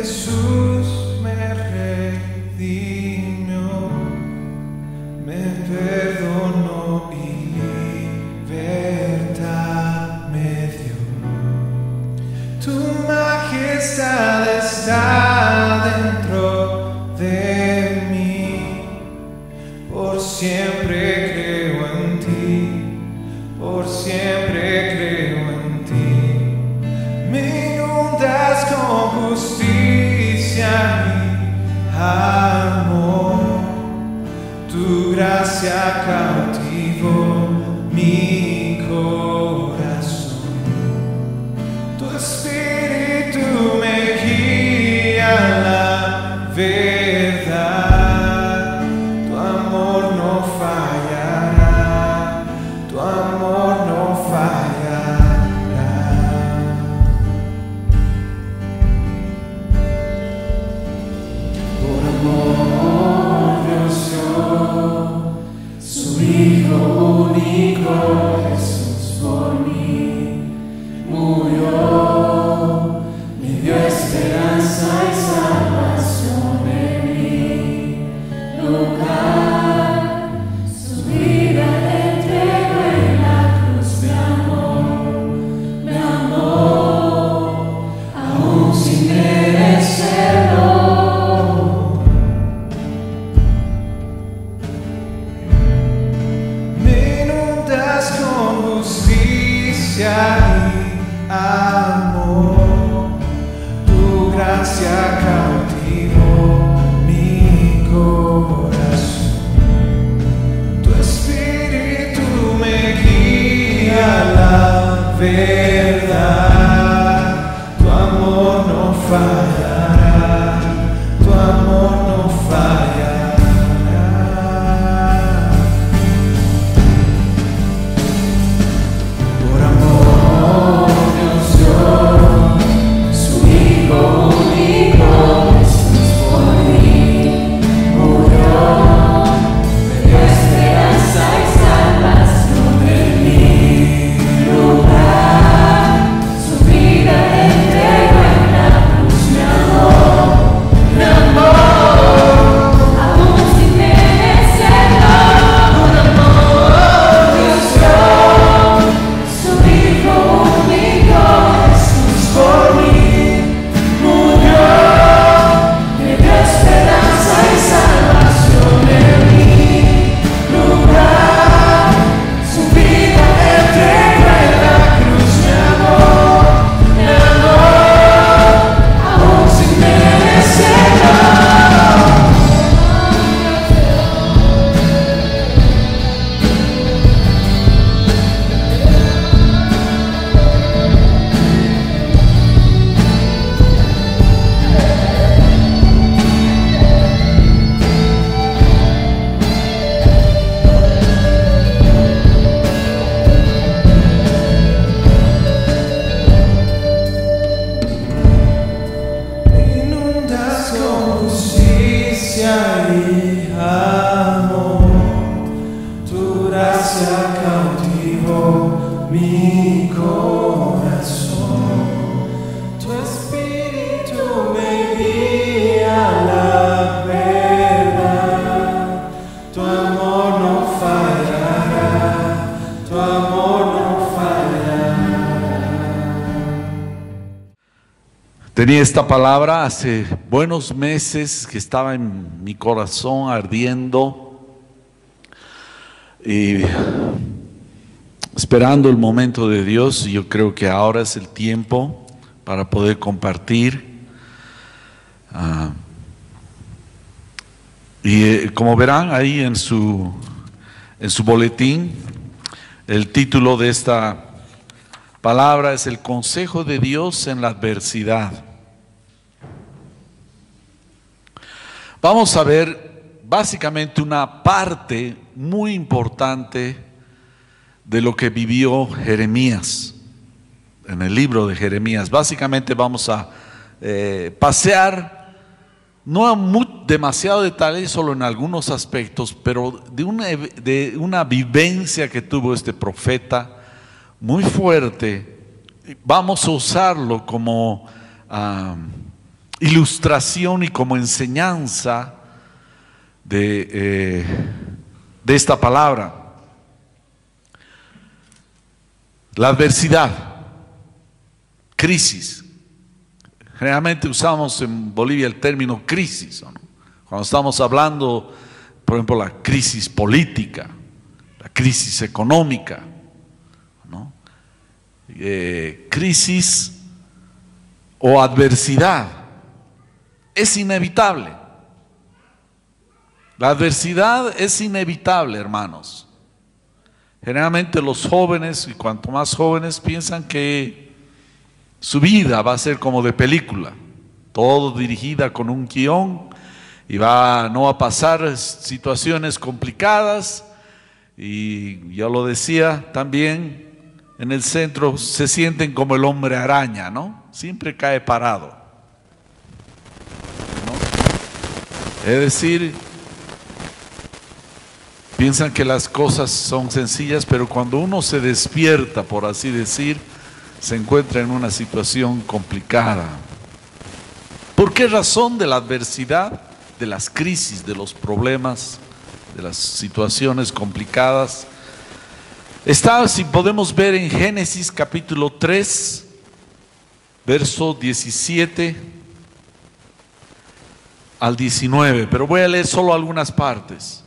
Jesús me redimió, me perdonó y libertad me dio. Tu majestad está dentro de mí, por siempre creo en ti, por siempre creo en ti. Me inundas con justicia y amor, tu gracia cautivó mi corazón. Tu espíritu me guía a la verdad, tu amor no fallará, tu amor no fallará. Por amor Dios dio su Hijo único, Jesús por mí murió, me dio esperanza y salvación en mi lugar. Su vida entregó en la cruz, me amó, aún sin merecerlo. Me inundas con justicia y amor, tu gracia cautivó mi corazón. Tu espíritu me guía a la verdad, tu amor no fallará, tu amor no fallará. Por amor Dios dio su Hijo único, Jesús por mí murió, me dio esperanza y salvación en mi lugar. Su vida entregó en la cruz, me amó, aún sin merecerlo. Por amor Dios dio su Hijo único, Jesús por mí murió, me dio esperanza y salvación en mi lugar. Su vida entregó en la cruz, me amó, aún sin merecerlo. Me inundas con justicia y amor, tu gracia cautivó mi corazón. Tu espíritu me guía a la verdad, tu amor no fallará, tu amor no fallará. Tenía esta palabra hace buenos meses que estaba en mi corazón ardiendo y esperando el momento de Dios. Yo creo que ahora es el tiempo para poder compartir. Como verán ahí en su boletín, el título de esta palabra es el consejo de Dios en la adversidad. Vamos a ver básicamente una parte muy importante de lo que vivió Jeremías en el libro de Jeremías. Básicamente vamos a pasear, no demasiado detalle, solo en algunos aspectos, pero de una vivencia que tuvo este profeta muy fuerte. Vamos a usarlo como ilustración y como enseñanza de esta palabra. La adversidad, crisis. Generalmente usamos en Bolivia el término crisis, ¿no? Cuando estamos hablando, por ejemplo, la crisis política, la crisis económica, ¿no? Crisis o adversidad es inevitable. La adversidad es inevitable, hermanos. Generalmente los jóvenes, y cuanto más jóvenes, piensan que su vida va a ser como de película, todo dirigida con un guión, y no va a pasar situaciones complicadas. Y yo lo decía también, en el centro se sienten como el hombre araña, ¿no? Siempre cae parado, ¿no? Es decir, piensan que las cosas son sencillas, pero cuando uno se despierta, por así decir, se encuentra en una situación complicada. ¿Por qué razón? De la adversidad, de las crisis, de los problemas, de las situaciones complicadas. Está, si podemos ver, en Génesis capítulo 3, verso 17 al 19, pero voy a leer solo algunas partes.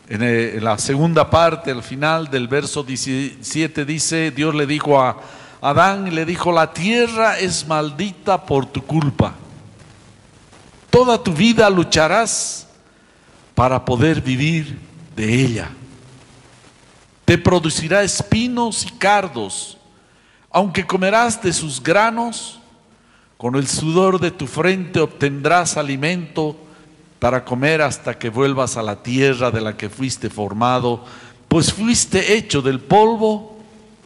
En la segunda parte, al final del verso 17, dice: Dios le dijo a Adán y le dijo: la tierra es maldita por tu culpa. Toda tu vida lucharás para poder vivir de ella. Te producirá espinos y cardos, aunque comerás de sus granos, con el sudor de tu frente obtendrás alimento para comer hasta que vuelvas a la tierra de la que fuiste formado, pues fuiste hecho del polvo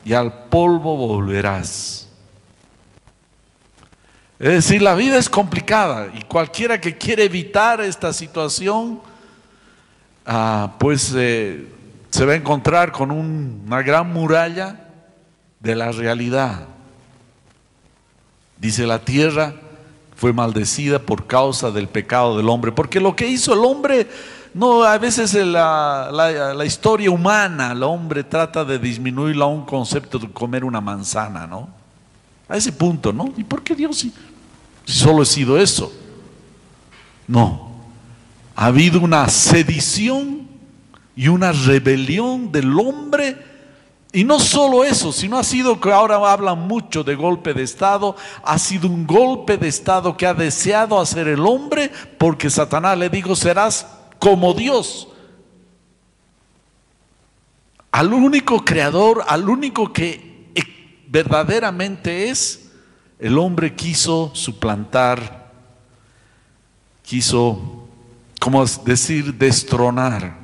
y al polvo volverás. Es decir, la vida es complicada y cualquiera que quiere evitar esta situación, se va a encontrar con una gran muralla de la realidad. Dice: la tierra fue maldecida por causa del pecado del hombre, porque lo que hizo el hombre, no, a veces la historia humana, el hombre trata de disminuirlo a un concepto de comer una manzana, ¿no? A ese punto, ¿no? ¿Y por qué Dios si solo ha sido eso? No, ha habido una sedición y una rebelión del hombre. Y no solo eso, sino ha sido, que ahora hablan mucho de golpe de Estado, ha sido un golpe de Estado que ha deseado hacer el hombre, porque Satanás le dijo: serás como Dios. Al único creador, al único que verdaderamente es, el hombre quiso suplantar, quiso, como decir, destronar,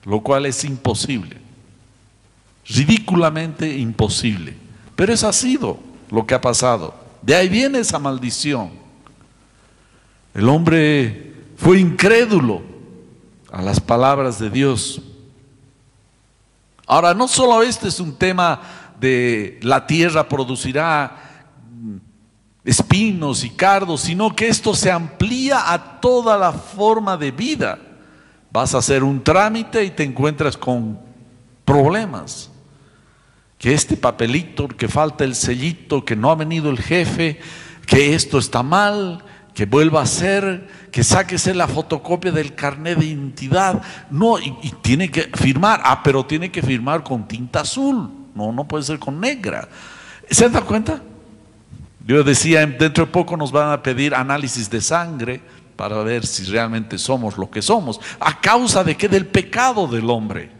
lo cual es imposible. Ridículamente imposible, pero eso ha sido lo que ha pasado. De ahí viene esa maldición. El hombre fue incrédulo a las palabras de Dios. Ahora, no solo este es un tema de la tierra producirá espinos y cardos, sino que esto se amplía a toda la forma de vida. Vas a hacer un trámite y te encuentras con problemas. Que este papelito, que falta el sellito, que no ha venido el jefe, que esto está mal, que vuelva a hacer, que sáquese la fotocopia del carnet de identidad. No, y tiene que firmar. Pero tiene que firmar con tinta azul. No puede ser con negra. ¿Se dan cuenta? Yo decía, dentro de poco nos van a pedir análisis de sangre para ver si realmente somos lo que somos. ¿A causa de qué? Del pecado del hombre.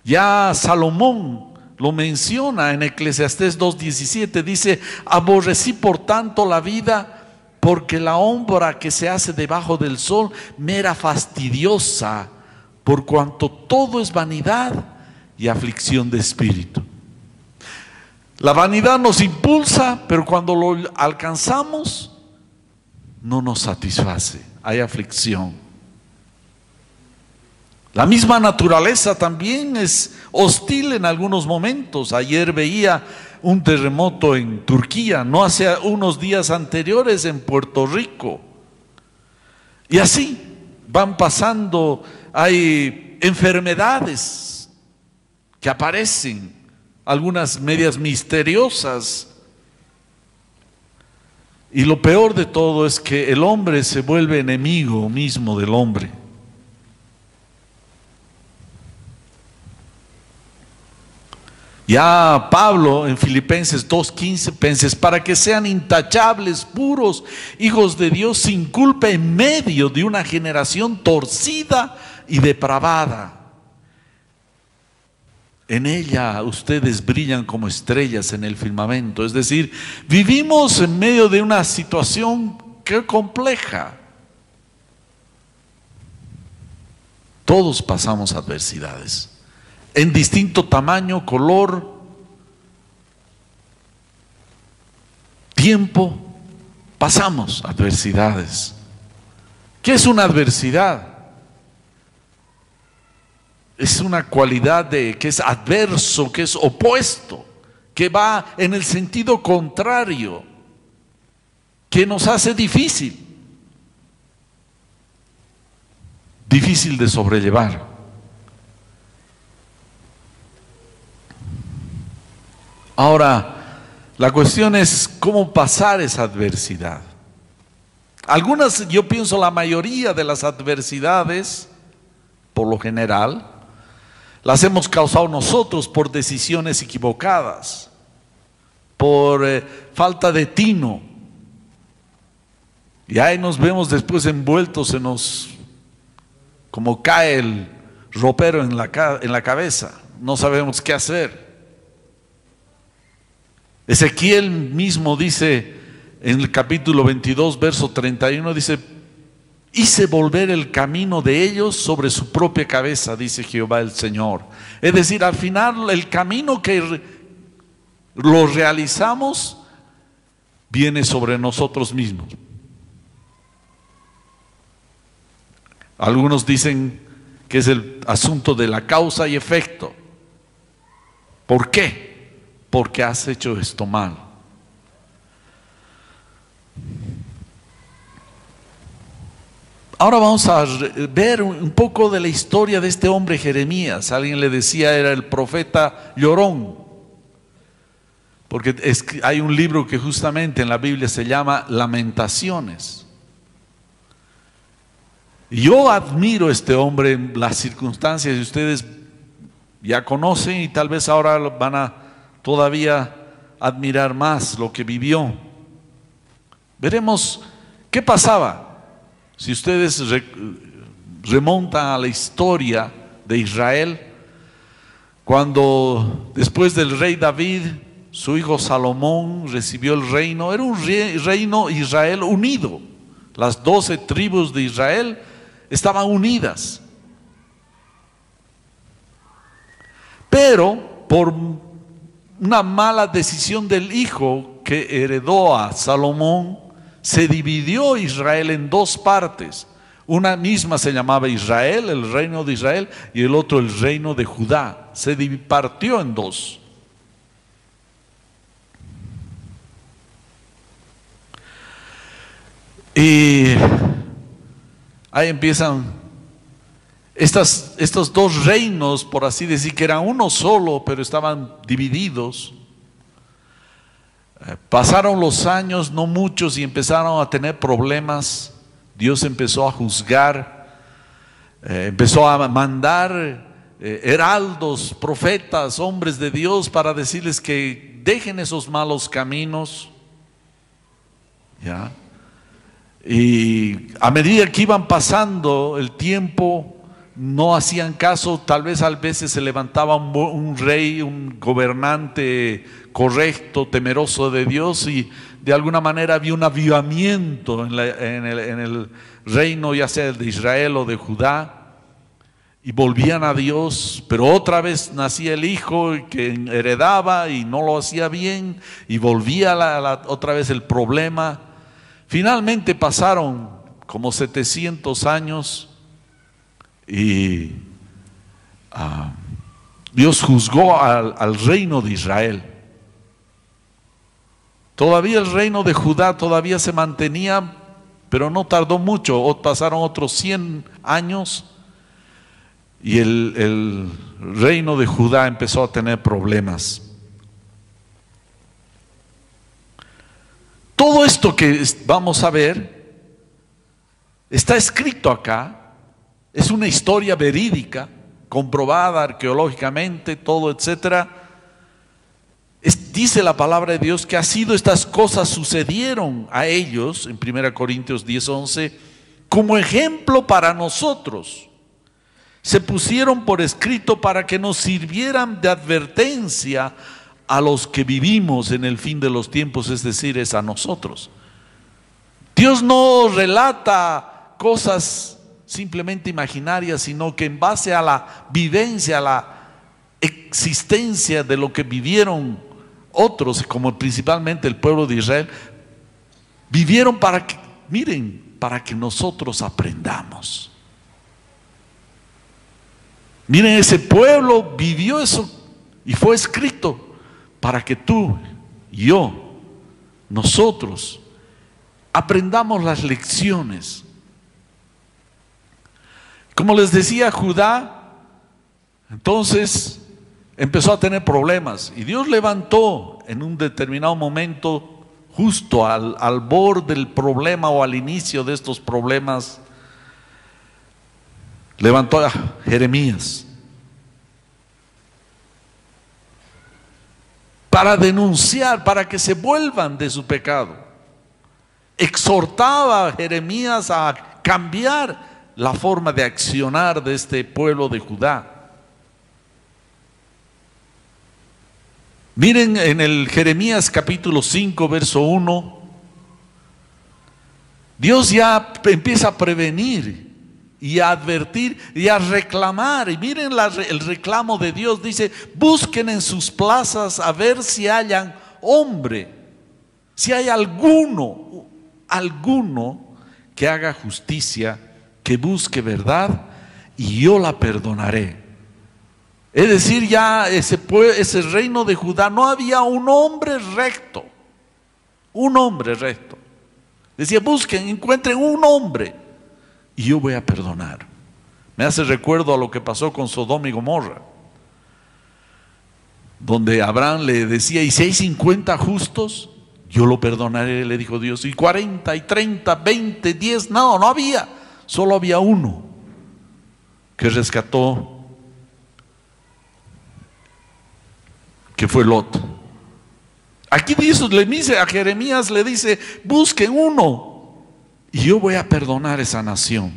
Ya Salomón lo menciona en Eclesiastés 2:17, dice: aborrecí por tanto la vida, porque la obra que se hace debajo del sol me era fastidiosa, por cuanto todo es vanidad y aflicción de espíritu. La vanidad nos impulsa, pero cuando lo alcanzamos no nos satisface, hay aflicción. La misma naturaleza también es hostil en algunos momentos. Ayer veía un terremoto en Turquía, no hace unos días anteriores en Puerto Rico. Y así van pasando, hay enfermedades que aparecen, algunas medias misteriosas. Y lo peor de todo es que el hombre se vuelve enemigo mismo del hombre. Ya Pablo en Filipenses 2:15, penses para que sean intachables, puros, hijos de Dios, sin culpa en medio de una generación torcida y depravada. En ella ustedes brillan como estrellas en el firmamento. Es decir, vivimos en medio de una situación que es compleja. Todos pasamos adversidades, en distinto tamaño, color, tiempo, pasamos adversidades. ¿Qué es una adversidad? Es una cualidad que es adverso, que es opuesto, que va en el sentido contrario, que nos hace difícil de sobrellevar. Ahora, la cuestión es cómo pasar esa adversidad. Algunas, yo pienso la mayoría de las adversidades, por lo general, las hemos causado nosotros por decisiones equivocadas, por falta de tino. Y ahí nos vemos después envueltos como cae el ropero en la cabeza, no sabemos qué hacer. Ezequiel mismo dice en el capítulo 22, verso 31, dice: hice volver el camino de ellos sobre su propia cabeza, dice Jehová el Señor. Es decir, al final el camino que lo realizamos viene sobre nosotros mismos. Algunos dicen que es el asunto de la causa y efecto. ¿Por qué? Porque has hecho esto mal. Ahora vamos a ver un poco de la historia de este hombre Jeremías. Alguien le decía era el profeta llorón, porque hay un libro que justamente en la Biblia se llama Lamentaciones. Y yo admiro a este hombre en las circunstancias que ustedes ya conocen y tal vez ahora van a todavía admirar más lo que vivió. Veremos qué pasaba. Si ustedes remontan a la historia de Israel, cuando después del rey David, su hijo Salomón recibió el reino, era un reino Israel unido. Las 12 tribus de Israel estaban unidas. Pero por una mala decisión del hijo que heredó a Salomón, se dividió Israel en dos partes. Una misma se llamaba Israel, el reino de Israel, y el otro el reino de Judá. Se partió en dos. Y ahí empiezan estos dos reinos, por así decir, que eran uno solo, pero estaban divididos. Pasaron los años, no muchos, y empezaron a tener problemas. Dios empezó a juzgar, empezó a mandar heraldos, profetas, hombres de Dios para decirles que dejen esos malos caminos. ¿Ya? Y a medida que iban pasando el tiempo, no hacían caso. Tal vez a veces se levantaba un rey, un gobernante correcto, temeroso de Dios, y de alguna manera había un avivamiento en el reino, ya sea de Israel o de Judá, y volvían a Dios. Pero otra vez nacía el hijo que heredaba y no lo hacía bien, y volvía otra vez el problema. Finalmente pasaron como 700 años y Dios juzgó al reino de Israel. Todavía el reino de Judá todavía se mantenía, pero no tardó mucho, pasaron otros 100 años y el reino de Judá empezó a tener problemas. Todo esto que vamos a ver está escrito acá, es una historia verídica, comprobada arqueológicamente, todo, etcétera. Dice la palabra de Dios que así estas cosas sucedieron a ellos, en 1 Corintios 10:11, como ejemplo para nosotros. Se pusieron por escrito para que nos sirvieran de advertencia a los que vivimos en el fin de los tiempos, es decir, es a nosotros. Dios no relata cosas simplemente imaginarias, sino que en base a la vivencia, a la existencia de lo que vivieron otros, como principalmente el pueblo de Israel, vivieron para que, miren, para que nosotros aprendamos. Miren, ese pueblo vivió eso y fue escrito para que tú y yo, nosotros, aprendamos las lecciones. Como les decía, Judá, entonces empezó a tener problemas y Dios levantó en un determinado momento, justo al borde del problema o al inicio de estos problemas, levantó a Jeremías para denunciar, para que se vuelvan de su pecado. Exhortaba a Jeremías a cambiar la forma de accionar de este pueblo de Judá. Miren en el Jeremías capítulo 5, verso 1, Dios ya empieza a prevenir y a advertir y a reclamar. Y miren el reclamo de Dios, dice: busquen en sus plazas a ver si hayan hombre, si hay alguno que haga justicia, que busque verdad, y yo la perdonaré. Es decir, ya ese reino de Judá no había un hombre recto. Un hombre recto. Decía: busquen, encuentren un hombre y yo voy a perdonar. Me hace recuerdo a lo que pasó con Sodoma y Gomorra, donde Abraham le decía: y si hay 50 justos, yo lo perdonaré, le dijo Dios. Y 40, y 30, 20, 10, no había. Solo había uno que rescató, que fue Lot. Aquí Dios le dice a Jeremías, le dice: busquen uno y yo voy a perdonar esa nación.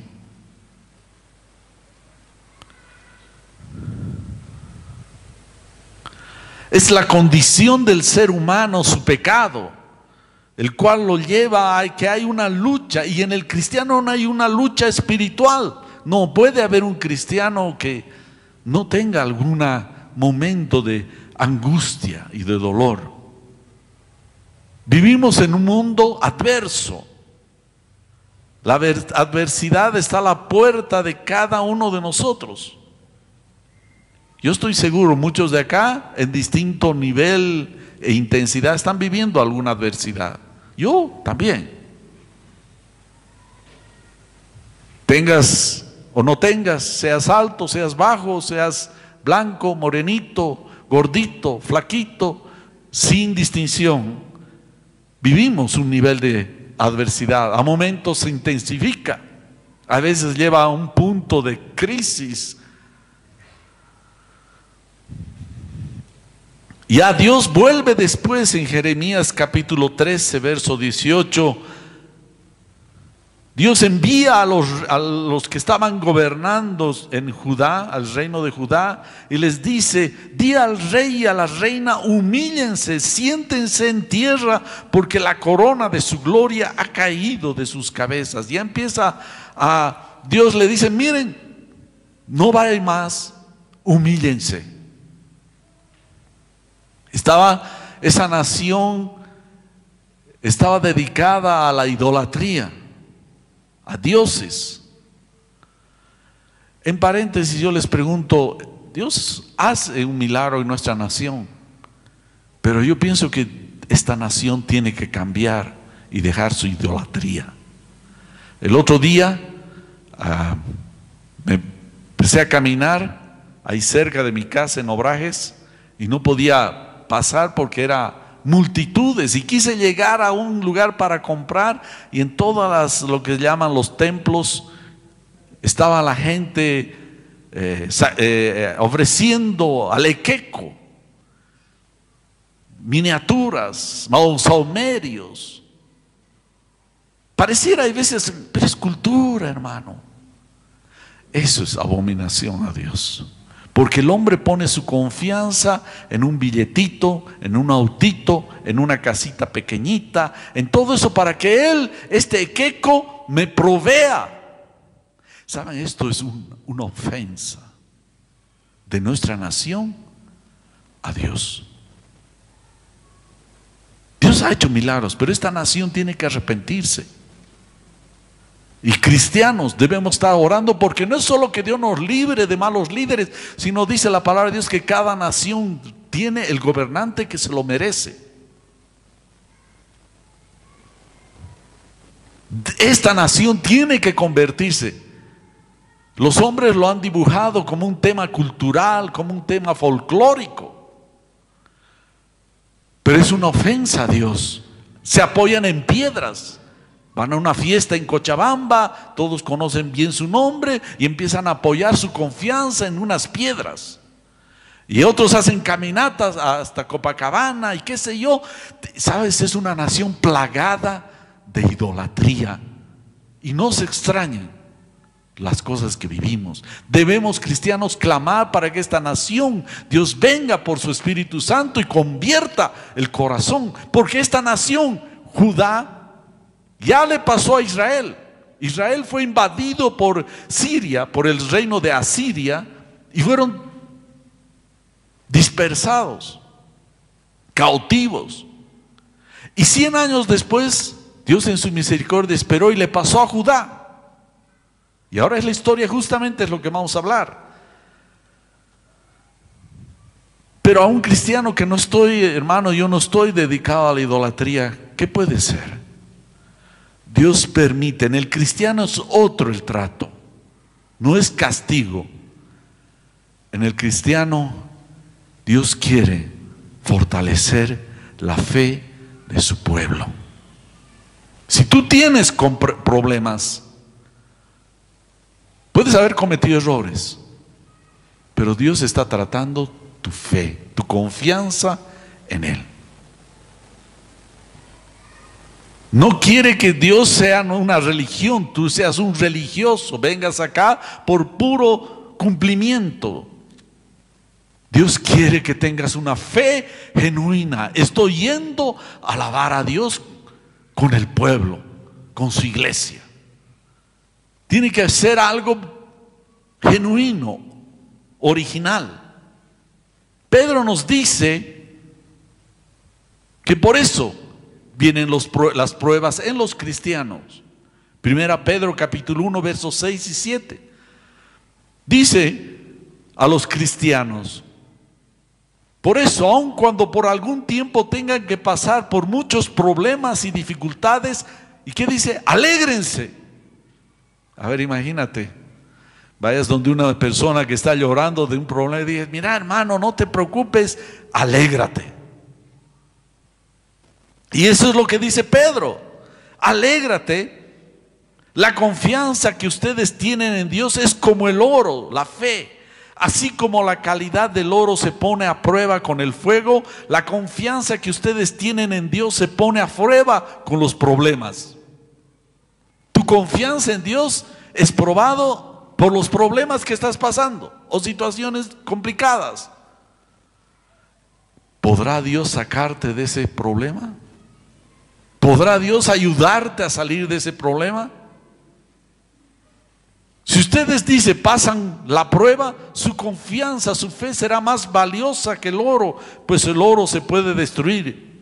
Es la condición del ser humano, su pecado, el cual lo lleva a que hay una lucha, y en el cristiano no hay una lucha espiritual. No puede haber un cristiano que no tenga algún momento de angustia y de dolor. Vivimos en un mundo adverso. La adversidad está a la puerta de cada uno de nosotros. Yo estoy seguro, muchos de acá, en distinto nivel e intensidad, están viviendo alguna adversidad. Yo también. Tengas o no tengas, seas alto, seas bajo, seas blanco, morenito, gordito, flaquito, sin distinción, vivimos un nivel de adversidad. A momentos se intensifica, a veces lleva a un punto de crisis. Ya Dios vuelve después en Jeremías capítulo 13, verso 18. Dios envía a los que estaban gobernando en Judá, al reino de Judá, y les dice: di al rey y a la reina, humíllense, siéntense en tierra, porque la corona de su gloria ha caído de sus cabezas. Ya empieza Dios le dice: miren, no vayan más, humíllense. Esa nación estaba dedicada a la idolatría, a dioses. En paréntesis, yo les pregunto: Dios hace un milagro en nuestra nación, pero yo pienso que esta nación tiene que cambiar y dejar su idolatría. El otro día me empecé a caminar ahí cerca de mi casa en Obrajes y no podía pasar porque era multitudes, y quise llegar a un lugar para comprar, y en todas lo que llaman los templos estaba la gente ofreciendo alequeco, miniaturas, saumerios. Pareciera a veces, pero es cultura, hermano. Eso es abominación a Dios. Porque el hombre pone su confianza en un billetito, en un autito, en una casita pequeñita, en todo eso para que él, este equeco, me provea. ¿Saben? Esto es una ofensa de nuestra nación a Dios. Dios ha hecho milagros, pero esta nación tiene que arrepentirse. Y cristianos debemos estar orando, porque no es solo que Dios nos libre de malos líderes, sino dice la palabra de Dios que cada nación tiene el gobernante que se lo merece. Esta nación tiene que convertirse. Los hombres lo han dibujado como un tema cultural, como un tema folclórico, pero es una ofensa a Dios. Se apoyan en piedras. Van a una fiesta en Cochabamba, todos conocen bien su nombre y empiezan a apoyar su confianza en unas piedras. Y otros hacen caminatas hasta Copacabana y qué sé yo. ¿Sabes? Es una nación plagada de idolatría. Y no se extrañen las cosas que vivimos. Debemos, cristianos, clamar para que esta nación, Dios venga por su Espíritu Santo y convierta el corazón. Porque esta nación, Judá, ya le pasó a Israel. Israel fue invadido por Siria, por el reino de Asiria, y fueron dispersados, cautivos. Y 100 años después, Dios en su misericordia esperó y le pasó a Judá. Y ahora es la historia, justamente es lo que vamos a hablar. Pero a un cristiano que no estoy, hermano, yo no estoy dedicado a la idolatría, ¿qué puede ser? Dios permite, en el cristiano es otro el trato, no es castigo. En el cristiano Dios quiere fortalecer la fe de su pueblo. Si tú tienes problemas, puedes haber cometido errores, pero Dios está tratando tu fe, tu confianza en Él. No quiere que Dios sea una religión, tú seas un religioso, vengas acá por puro cumplimiento. Dios quiere que tengas una fe genuina. Estoy yendo a alabar a Dios con el pueblo, con su iglesia. Tiene que ser algo genuino, original. Pedro nos dice que por eso vienen las pruebas en los cristianos. Primera Pedro capítulo 1 versos 6 y 7. Dice a los cristianos: por eso, aun cuando por algún tiempo tengan que pasar por muchos problemas y dificultades, ¿y qué dice? Alégrense. A ver, imagínate, vayas donde una persona que está llorando de un problema y dices: mira, hermano, no te preocupes, alégrate. Y eso es lo que dice Pedro: alégrate. La confianza que ustedes tienen en Dios es como el oro, la fe. Así como la calidad del oro se pone a prueba con el fuego, la confianza que ustedes tienen en Dios se pone a prueba con los problemas. Tu confianza en Dios es probado por los problemas que estás pasando o situaciones complicadas. ¿Podrá Dios sacarte de ese problema? ¿Podrá Dios ayudarte a salir de ese problema? Si ustedes dicen, pasan la prueba, su confianza, su fe será más valiosa que el oro, pues el oro se puede destruir.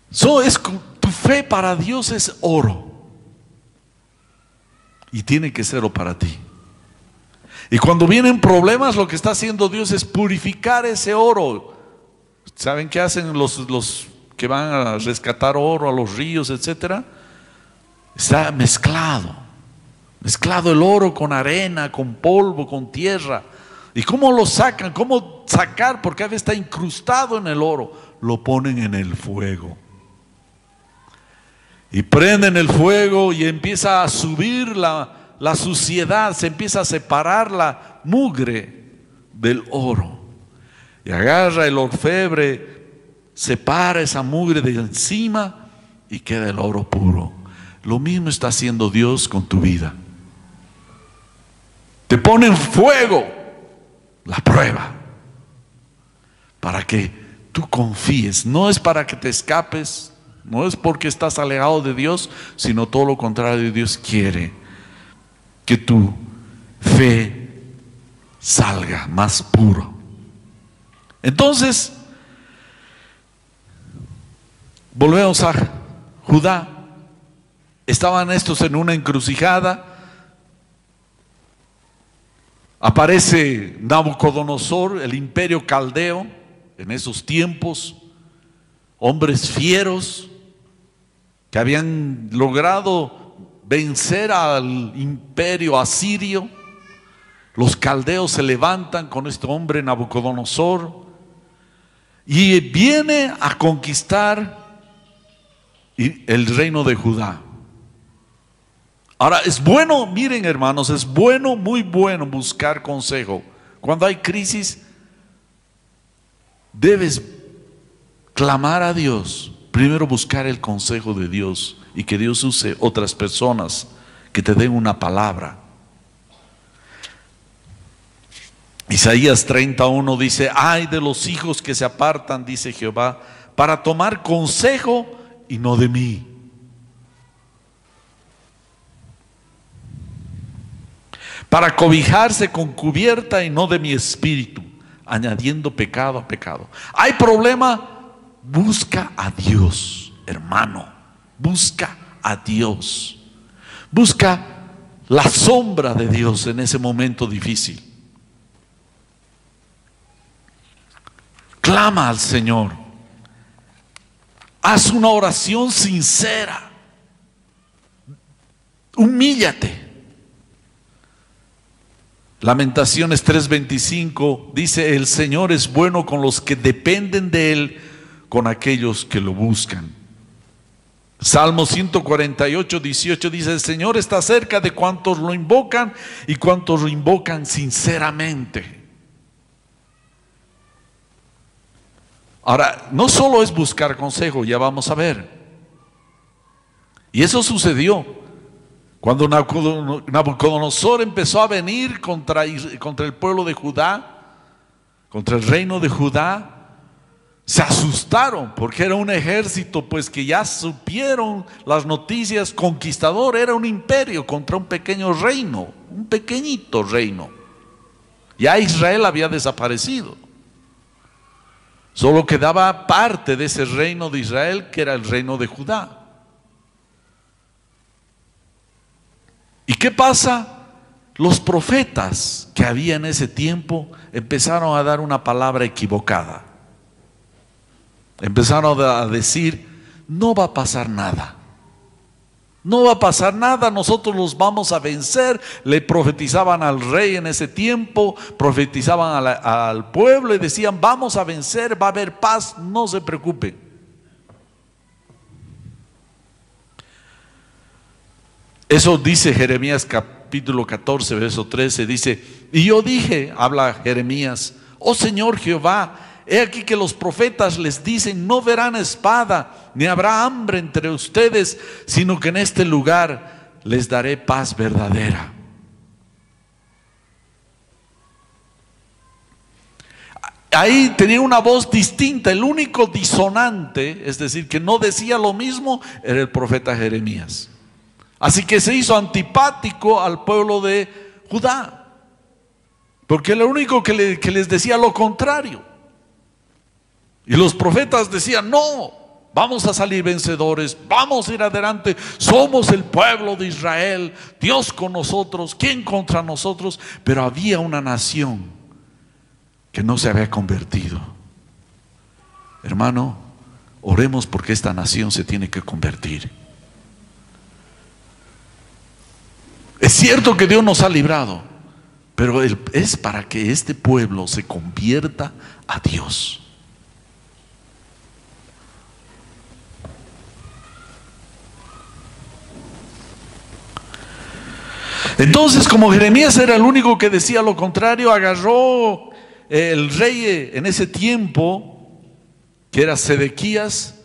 Tu fe para Dios es oro, y tiene que serlo para ti. Y cuando vienen problemas, lo que está haciendo Dios es purificar ese oro. ¿Saben qué hacen los que van a rescatar oro a los ríos, etcétera? Está mezclado el oro con arena, con polvo, con tierra. ¿Y cómo lo sacan? ¿Cómo sacar? Porque a veces está incrustado en el oro. Lo ponen en el fuego. Y prenden el fuego y empieza a subir la suciedad, se empieza a separar la mugre del oro. Y agarra el orfebre, separa esa mugre de encima y queda el oro puro. Lo mismo está haciendo Dios con tu vida. Te pone en fuego la prueba para que tú confíes. No es para que te escapes, no es porque estás alejado de Dios, sino todo lo contrario. Dios quiere que tu fe salga más puro. Entonces, volvemos a Judá. Estaban estos en una encrucijada. Aparece Nabucodonosor, el imperio caldeo, en esos tiempos, hombres fieros que habían logrado vencer al imperio asirio. Los caldeos se levantan con este hombre Nabucodonosor y viene a conquistar el reino de Judá. Ahora es bueno, miren hermanos, es bueno, muy bueno buscar consejo. Cuando hay crisis, debes clamar a Dios. Primero buscar el consejo de Dios y que Dios use otras personas que te den una palabra. Isaías 31 dice: ay de los hijos que se apartan, dice Jehová, para tomar consejo y no de mí. Para cobijarse con cubierta y no de mi espíritu, añadiendo pecado a pecado. ¿Hay problema? Busca a Dios, hermano. Busca a Dios. Busca la sombra de Dios en ese momento difícil. Clama al Señor. Haz una oración sincera. Humíllate. Lamentaciones 3:25 dice: el Señor es bueno con los que dependen de Él, con aquellos que lo buscan. Salmo 148:18 dice: el Señor está cerca de cuantos lo invocan y cuantos lo invocan sinceramente. Ahora, no solo es buscar consejo, ya vamos a ver. Y eso sucedió cuando Nabucodonosor empezó a venir contra el pueblo de Judá, contra el reino de Judá. Se asustaron porque era un ejército pues que ya supieron las noticias. Conquistador, era un imperio contra un pequeño reino, un pequeñito reino. Ya Israel había desaparecido. Solo quedaba parte de ese reino de Israel, que era el reino de Judá. ¿Y qué pasa? Los profetas que había en ese tiempo empezaron a dar una palabra equivocada. Empezaron a decir: no va a pasar nada. No va a pasar nada, nosotros los vamos a vencer. Le profetizaban al rey en ese tiempo, profetizaban al pueblo y decían: vamos a vencer, va a haber paz, no se preocupen. Eso dice Jeremías capítulo 14, verso 13, dice: y yo dije, habla Jeremías, oh Señor Jehová, he aquí que los profetas les dicen: no verán espada, ni habrá hambre entre ustedes, sino que en este lugar les daré paz verdadera. Ahí tenía una voz distinta. El único disonante, es decir, que no decía lo mismo, era el profeta Jeremías. Así que se hizo antipático al pueblo de Judá, porque era el único que les decía lo contrario. Y los profetas decían: no, vamos a salir vencedores, vamos a ir adelante, somos el pueblo de Israel, Dios con nosotros, ¿quién contra nosotros? Pero había una nación que no se había convertido. Hermano, oremos porque esta nación se tiene que convertir. Es cierto que Dios nos ha librado, pero es para que este pueblo se convierta a Dios. Entonces, como Jeremías era el único que decía lo contrario, agarró el rey en ese tiempo, que era Sedequías,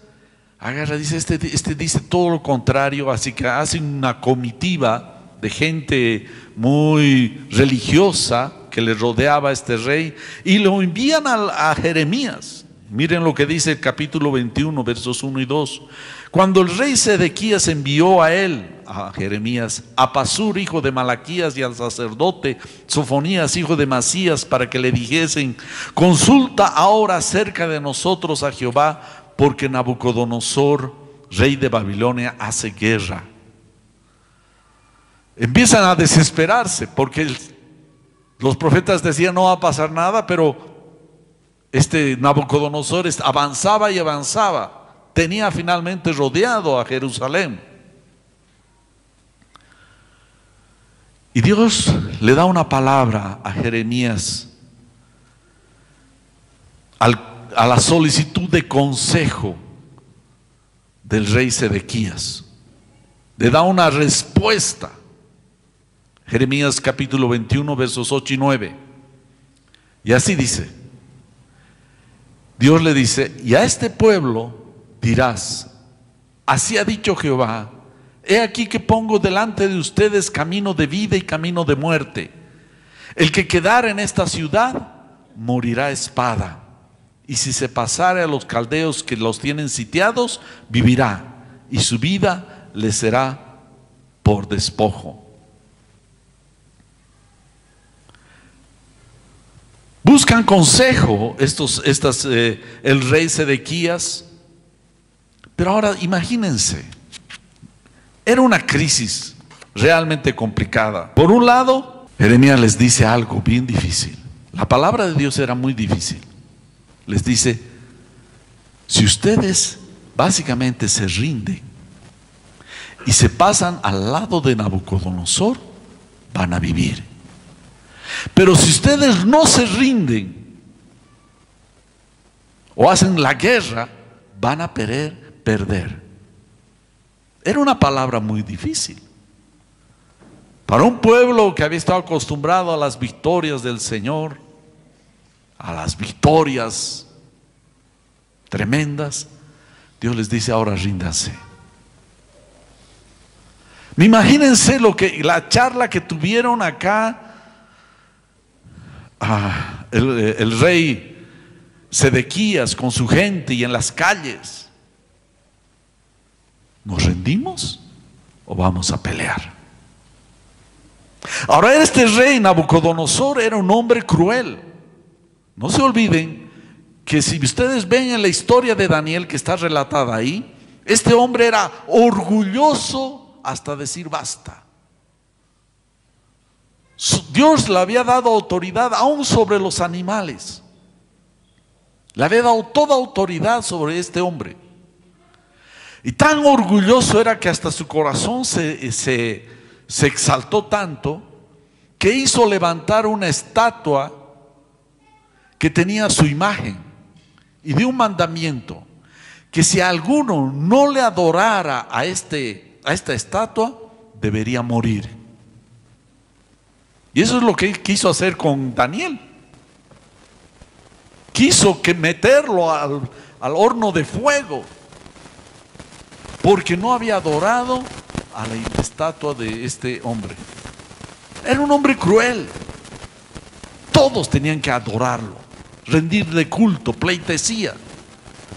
agarra, dice, este dice todo lo contrario, así que hace una comitiva de gente muy religiosa que le rodeaba a este rey y lo envían a Jeremías. Miren lo que dice el capítulo 21, versos 1 y 2. Cuando el rey Sedequías envió a él, a Jeremías, a Pasur, hijo de Malaquías, y al sacerdote Sofonías, hijo de Masías, para que le dijesen: consulta ahora acerca de nosotros a Jehová, porque Nabucodonosor, rey de Babilonia, hace guerra. Empiezan a desesperarse porque los profetas decían no va a pasar nada, pero este Nabucodonosor avanzaba y avanzaba. Tenía finalmente rodeado a Jerusalén. Y Dios le da una palabra a Jeremías a la solicitud de consejo del rey Sedequías. Le da una respuesta. Jeremías capítulo 21, versos 8 y 9. Y así dice. Dios le dice: y a este pueblo dirás: así ha dicho Jehová, he aquí que pongo delante de ustedes camino de vida y camino de muerte. El que quedare en esta ciudad morirá a espada, y si se pasare a los caldeos que los tienen sitiados, vivirá, y su vida le será por despojo. Buscan consejo el rey Sedequías, pero ahora imagínense, era una crisis realmente complicada. Por un lado, Jeremías les dice algo bien difícil. La palabra de Dios era muy difícil. Les dice: si ustedes básicamente se rinden y se pasan al lado de Nabucodonosor, van a vivir. Pero si ustedes no se rinden o hacen la guerra, van a perder. Era una palabra muy difícil. Para un pueblo que había estado acostumbrado a las victorias del Señor, a las victorias tremendas, Dios les dice: ahora ríndanse. Imagínense la charla que tuvieron acá el rey Sedequías con su gente y en las calles. ¿Nos rendimos o vamos a pelear? Ahora, este rey Nabucodonosor era un hombre cruel. No se olviden que si ustedes ven en la historia de Daniel que está relatada ahí, este hombre era orgulloso hasta decir basta. Dios le había dado autoridad aún sobre los animales. Le había dado toda autoridad sobre este hombre. Y tan orgulloso era que hasta su corazón se exaltó tanto que hizo levantar una estatua que tenía su imagen y dio un mandamiento: que si alguno no le adorara a esta estatua, debería morir. Y eso es lo que quiso hacer con Daniel. Quiso meterlo al horno de fuego, porque no había adorado a la estatua de este hombre. Era un hombre cruel. Todos tenían que adorarlo, rendirle culto, pleitesía.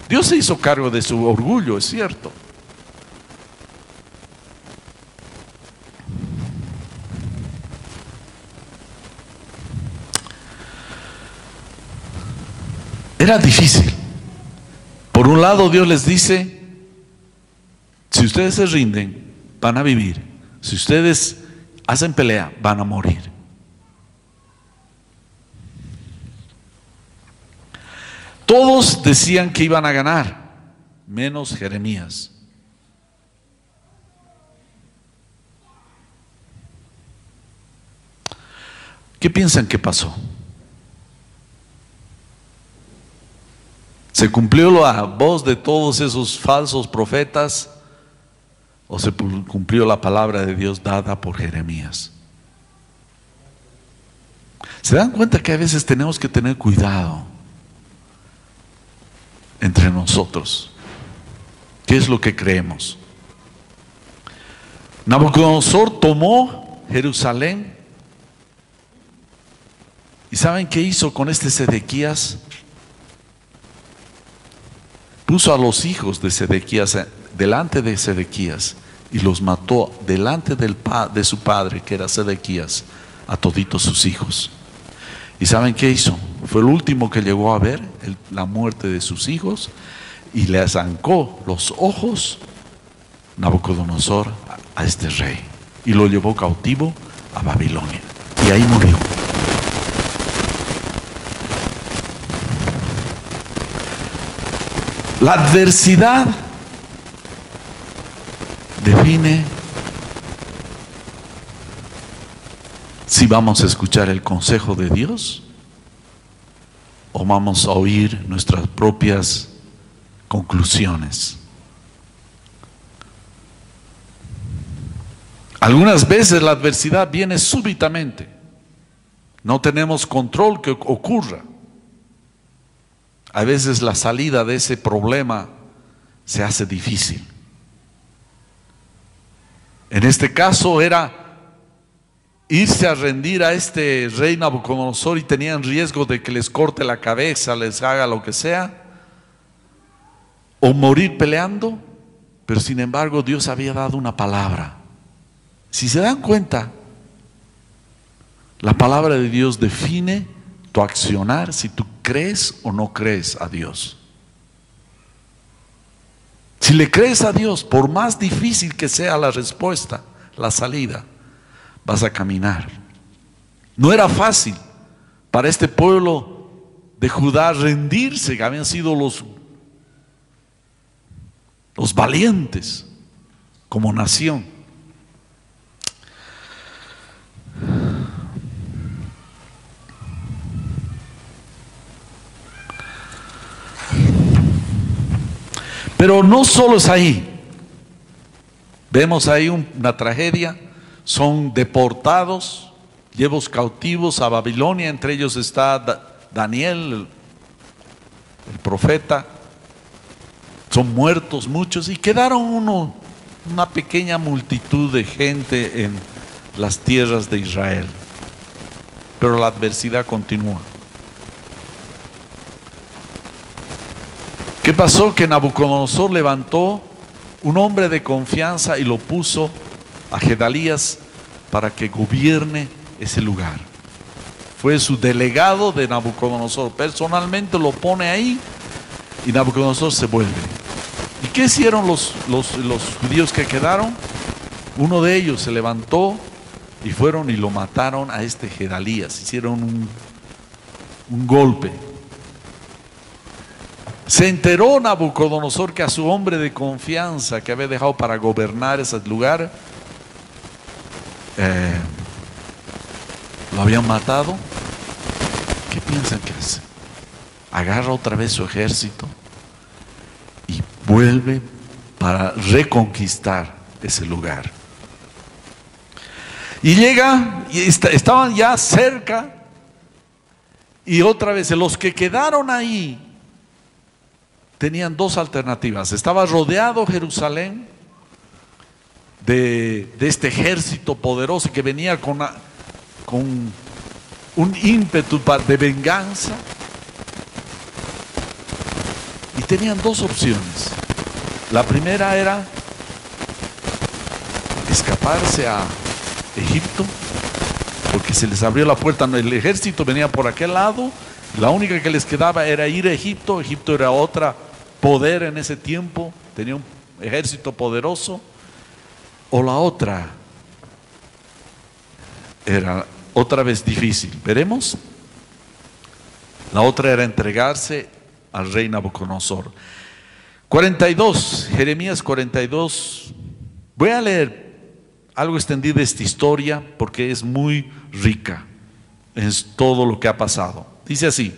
Dios se hizo cargo de su orgullo, es cierto. Era difícil. Por un lado, Dios les dice: si ustedes se rinden, van a vivir. Si ustedes hacen pelea, van a morir. Todos decían que iban a ganar, menos Jeremías. ¿Qué piensan que pasó? ¿Se cumplió la voz de todos esos falsos profetas o se cumplió la palabra de Dios dada por Jeremías? ¿Se dan cuenta que a veces tenemos que tener cuidado entre nosotros? ¿Qué es lo que creemos? Nabucodonosor tomó Jerusalén. ¿Y saben qué hizo con este Sedequías? Puso a los hijos de Sedequías delante de Sedequías y los mató delante de su padre, que era Sedequías, a toditos sus hijos. ¿Y saben qué hizo? Fue el último que llegó a ver la muerte de sus hijos y le arrancó los ojos Nabucodonosor a este rey y lo llevó cautivo a Babilonia y ahí murió. La adversidad define si vamos a escuchar el consejo de Dios o vamos a oír nuestras propias conclusiones. Algunas veces la adversidad viene súbitamente. No tenemos control que ocurra. A veces la salida de ese problema se hace difícil. En este caso era irse a rendir a este rey Nabucodonosor y tenían riesgo de que les corte la cabeza, les haga lo que sea, o morir peleando, pero sin embargo Dios había dado una palabra. Si se dan cuenta, la palabra de Dios define tu accionar, si tú crees o no crees a Dios. Si le crees a Dios, por más difícil que sea la respuesta, la salida, vas a caminar. No era fácil para este pueblo de Judá rendirse, que habían sido los valientes como nación. Pero no solo es ahí. Vemos ahí una tragedia. Son deportados, llevos cautivos a Babilonia. Entre ellos está Daniel, el profeta. Son muertos muchos y quedaron una pequeña multitud de gente en las tierras de Israel. Pero la adversidad continúa. ¿Qué pasó? Que Nabucodonosor levantó un hombre de confianza y lo puso a Gedalías para que gobierne ese lugar. Fue su delegado de Nabucodonosor. Personalmente lo pone ahí y Nabucodonosor se vuelve. ¿Y qué hicieron los judíos que quedaron? Uno de ellos se levantó y fueron y lo mataron a este Gedalías. Hicieron un golpe. Se enteró Nabucodonosor que a su hombre de confianza que había dejado para gobernar ese lugar lo habían matado. ¿Qué piensan que hace? Agarra otra vez su ejército y vuelve para reconquistar ese lugar. Y llega, y estaban ya cerca, y otra vez los que quedaron ahí tenían dos alternativas. Estaba rodeado Jerusalén de este ejército poderoso que venía con un ímpetu de venganza. Y tenían dos opciones. La primera era escaparse a Egipto, porque se les abrió la puerta. El ejército venía por aquel lado. La única que les quedaba era ir a Egipto. Egipto era otra poder en ese tiempo, tenía un ejército poderoso. O la otra era otra vez difícil. Veremos. La otra era entregarse al rey Nabucodonosor. 42, Jeremías 42. Voy a leer algo extendido de esta historia porque es muy rica. Es todo lo que ha pasado. Dice así: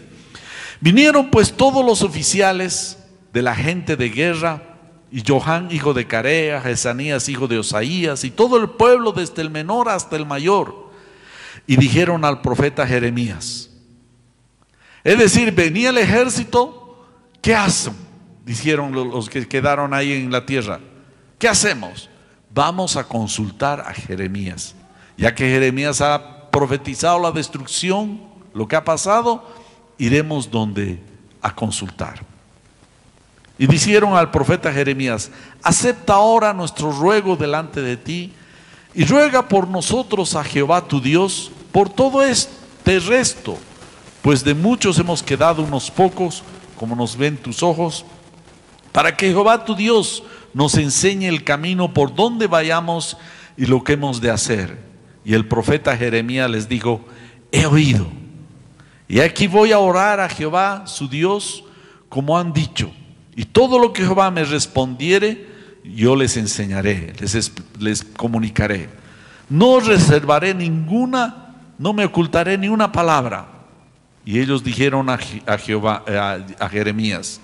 vinieron pues todos los oficiales de la gente de guerra, y Johan, hijo de Carea, Jesanías, hijo de Osaías, y todo el pueblo, desde el menor hasta el mayor, y dijeron al profeta Jeremías. Es decir, venía el ejército, ¿qué hacen? Dijeron los que quedaron ahí en la tierra. ¿Qué hacemos? Vamos a consultar a Jeremías, ya que Jeremías ha profetizado la destrucción, lo que ha pasado, iremos donde a consultar. Y dijeron al profeta Jeremías: acepta ahora nuestro ruego delante de ti, y ruega por nosotros a Jehová tu Dios, por todo este resto, pues de muchos hemos quedado unos pocos, como nos ven tus ojos, para que Jehová tu Dios nos enseñe el camino por donde vayamos y lo que hemos de hacer. Y el profeta Jeremías les dijo: he oído, y aquí voy a orar a Jehová su Dios como han dicho, y todo lo que Jehová me respondiere, yo les enseñaré, les comunicaré. No reservaré ninguna, no me ocultaré ni una palabra. Y ellos dijeron a Jeremías: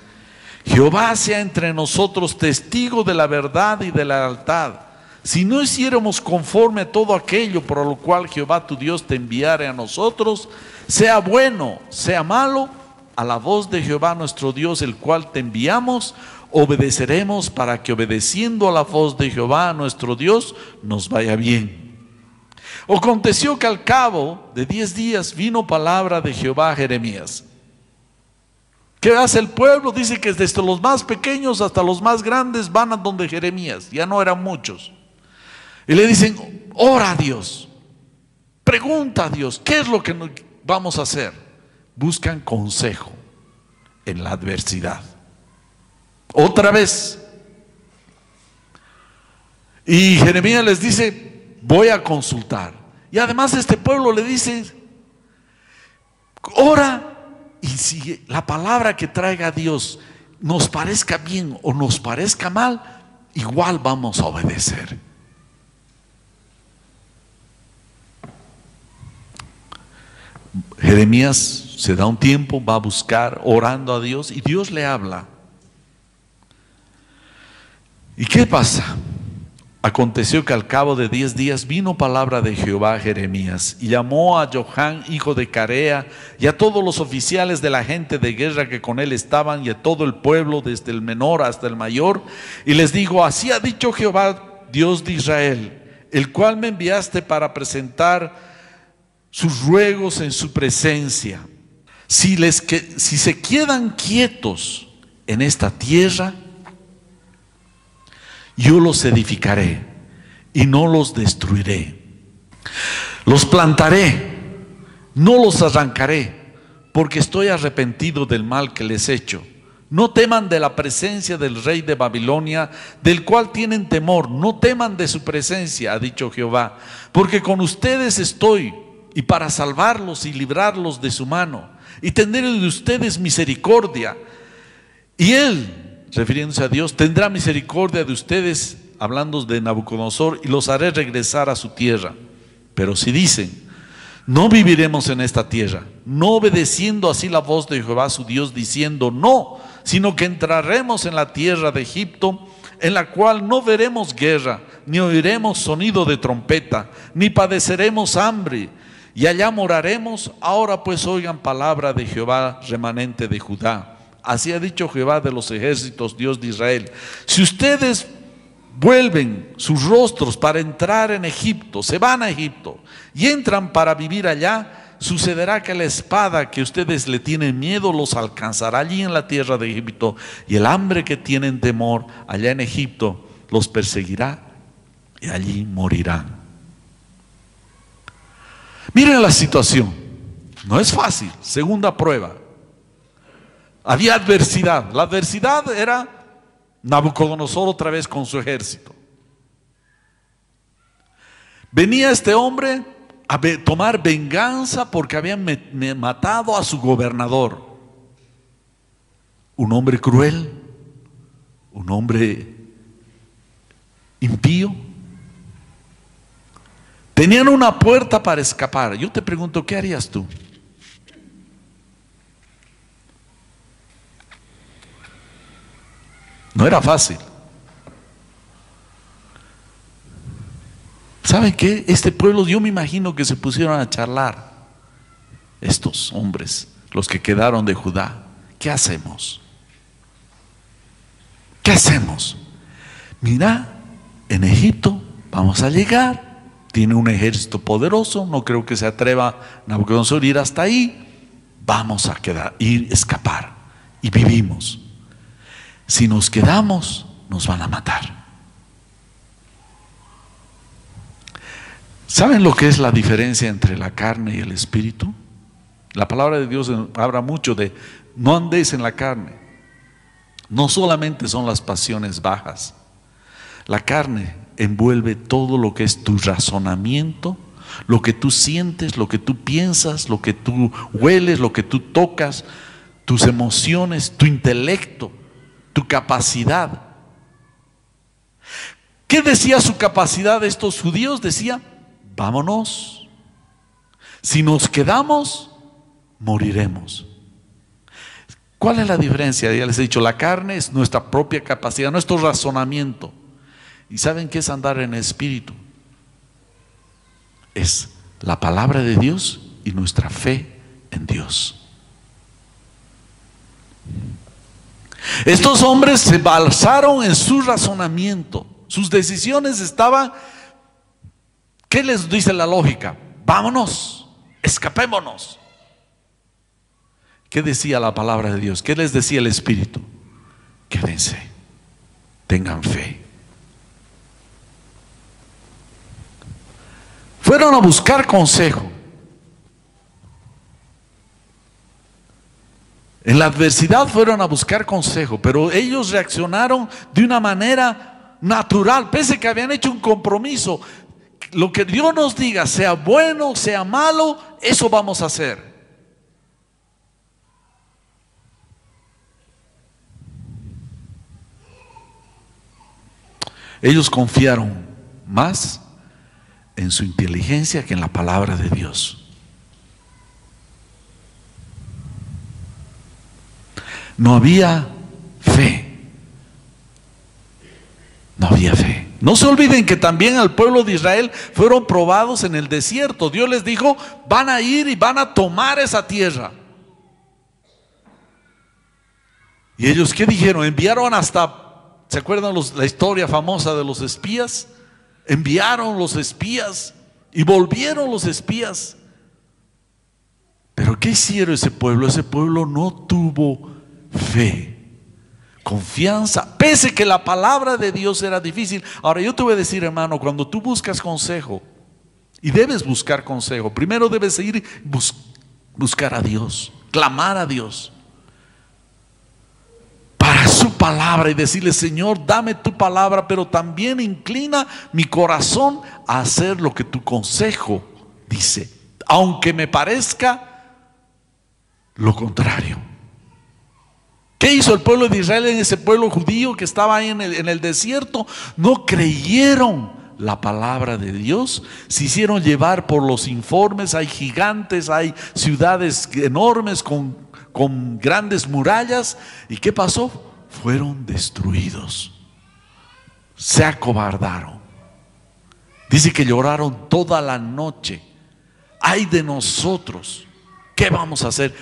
Jehová sea entre nosotros testigo de la verdad y de la lealtad. Si no hiciéramos conforme a todo aquello por lo cual Jehová tu Dios te enviare a nosotros, sea bueno, sea malo, a la voz de Jehová nuestro Dios, el cual te enviamos, obedeceremos, para que obedeciendo a la voz de Jehová nuestro Dios nos vaya bien. Aconteció que al cabo de 10 días vino palabra de Jehová a Jeremías. ¿Qué hace el pueblo? Dice que desde los más pequeños hasta los más grandes van a donde Jeremías, ya no eran muchos. Y le dicen: ora a Dios, pregunta a Dios, ¿qué es lo que vamos a hacer? Buscan consejo en la adversidad. Otra vez. Y Jeremías les dice: voy a consultar. Y además este pueblo le dice: ora, y si la palabra que traiga Dios nos parezca bien o nos parezca mal, igual vamos a obedecer. Jeremías se da un tiempo, va a buscar, orando a Dios, y Dios le habla. ¿Y qué pasa? Aconteció que al cabo de 10 días vino palabra de Jehová a Jeremías, y llamó a Johan, hijo de Carea, y a todos los oficiales de la gente de guerra que con él estaban, y a todo el pueblo, desde el menor hasta el mayor, y les dijo: así ha dicho Jehová, Dios de Israel, el cual me enviaste para presentar sus ruegos en su presencia. Si se quedan quietos en esta tierra, yo los edificaré y no los destruiré. Los plantaré, no los arrancaré, porque estoy arrepentido del mal que les he hecho. No teman de la presencia del rey de Babilonia, del cual tienen temor. No teman de su presencia, ha dicho Jehová, porque con ustedes estoy, y para salvarlos y librarlos de su mano, y tener de ustedes misericordia. Y él, refiriéndose a Dios, tendrá misericordia de ustedes, hablando de Nabucodonosor, y los haré regresar a su tierra. Pero si dicen: no viviremos en esta tierra, no obedeciendo así la voz de Jehová su Dios, diciendo no, sino que entraremos en la tierra de Egipto, en la cual no veremos guerra, ni oiremos sonido de trompeta, ni padeceremos hambre, y allá moraremos. Ahora pues oigan palabra de Jehová, remanente de Judá. Así ha dicho Jehová de los ejércitos, Dios de Israel: si ustedes vuelven sus rostros para entrar en Egipto, se van a Egipto y entran para vivir allá, sucederá que la espada que ustedes le tienen miedo los alcanzará allí en la tierra de Egipto, y el hambre que tienen temor allá en Egipto los perseguirá y allí morirán. Miren la situación, no es fácil. Segunda prueba, había adversidad. La adversidad era Nabucodonosor otra vez con su ejército. Venía este hombre a tomar venganza porque habían matado a su gobernador. un hombre cruel, un hombre impío. Tenían una puerta para escapar. Yo te pregunto, ¿qué harías tú? No era fácil. ¿Saben qué? Este pueblo, yo me imagino que se pusieron a charlar. Estos hombres, los que quedaron de Judá, ¿qué hacemos? ¿Qué hacemos? Mira, en Egipto vamos a llegar, tiene un ejército poderoso, no creo que se atreva Nabucodonosor a ir hasta ahí, vamos a escapar y vivimos. Si nos quedamos, nos van a matar. ¿Saben lo que es la diferencia entre la carne y el espíritu? La palabra de Dios habla mucho de no andéis en la carne. No solamente son las pasiones bajas. La carne envuelve todo lo que es tu razonamiento, lo que tú sientes, lo que tú piensas, lo que tú hueles, lo que tú tocas, tus emociones, tu intelecto, tu capacidad. ¿Qué decía su capacidad de estos judíos? Decía, vámonos. Si nos quedamos, moriremos. ¿Cuál es la diferencia? Ya les he dicho, la carne es nuestra propia capacidad, nuestro razonamiento. ¿Y saben qué es andar en espíritu? Es la palabra de Dios y nuestra fe en Dios. Estos hombres se basaron en su razonamiento. Sus decisiones estaban, ¿qué les dice la lógica? Vámonos, escapémonos. ¿Qué decía la palabra de Dios? ¿Qué les decía el Espíritu? Quédense, tengan fe. Fueron a buscar consejo. En la adversidad fueron a buscar consejo, pero ellos reaccionaron de una manera natural, pese a que habían hecho un compromiso. Lo que Dios nos diga, sea bueno, sea malo, eso vamos a hacer. Ellos confiaron más en su inteligencia que en la palabra de Dios. No había fe. No había fe. No se olviden que también al pueblo de Israel fueron probados en el desierto. Dios les dijo, van a ir y van a tomar esa tierra. Y ellos, ¿qué dijeron? Enviaron hasta, ¿se acuerdan la historia famosa de los espías? Enviaron los espías y volvieron los espías. Pero ¿qué hicieron ese pueblo? Ese pueblo no tuvo fe, confianza, pese que la palabra de Dios era difícil. Ahora yo te voy a decir, hermano, cuando tú buscas consejo, y debes buscar consejo, primero debes ir buscar a Dios, clamar a Dios para su palabra y decirle, Señor, dame tu palabra, pero también inclina mi corazón a hacer lo que tu consejo dice, aunque me parezca lo contrario. ¿Qué hizo el pueblo de Israel en ese pueblo judío que estaba ahí en el desierto? No creyeron la palabra de Dios, se hicieron llevar por los informes. Hay gigantes, hay ciudades enormes con grandes murallas. ¿Y qué pasó? Fueron destruidos, se acobardaron. Dice que lloraron toda la noche. Ay de nosotros, ¿qué vamos a hacer?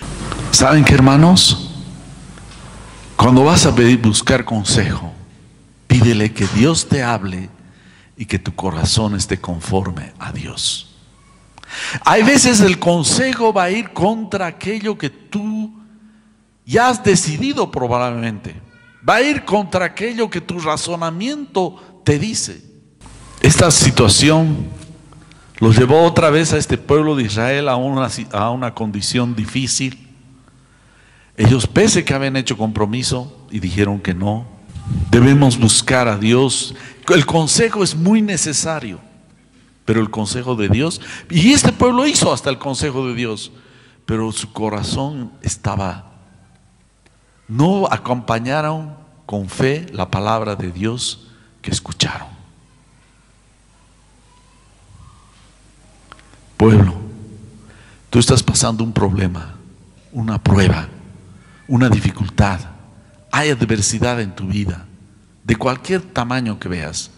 ¿Saben qué, hermanos? Cuando vas a buscar consejo, pídele que Dios te hable y que tu corazón esté conforme a Dios. Hay veces el consejo va a ir contra aquello que tú ya has decidido probablemente. Va a ir contra aquello que tu razonamiento te dice. Esta situación los llevó otra vez a este pueblo de Israel a una condición difícil. Ellos, pese que habían hecho compromiso y dijeron que no, debemos buscar a Dios. El consejo es muy necesario, pero el consejo de Dios, y este pueblo hizo hasta el consejo de Dios, pero su corazón estaba no acompañaron con fe la palabra de Dios que escucharon. Pueblo, tú estás pasando un problema, una prueba, una dificultad. Hay adversidad en tu vida, de cualquier tamaño que veas.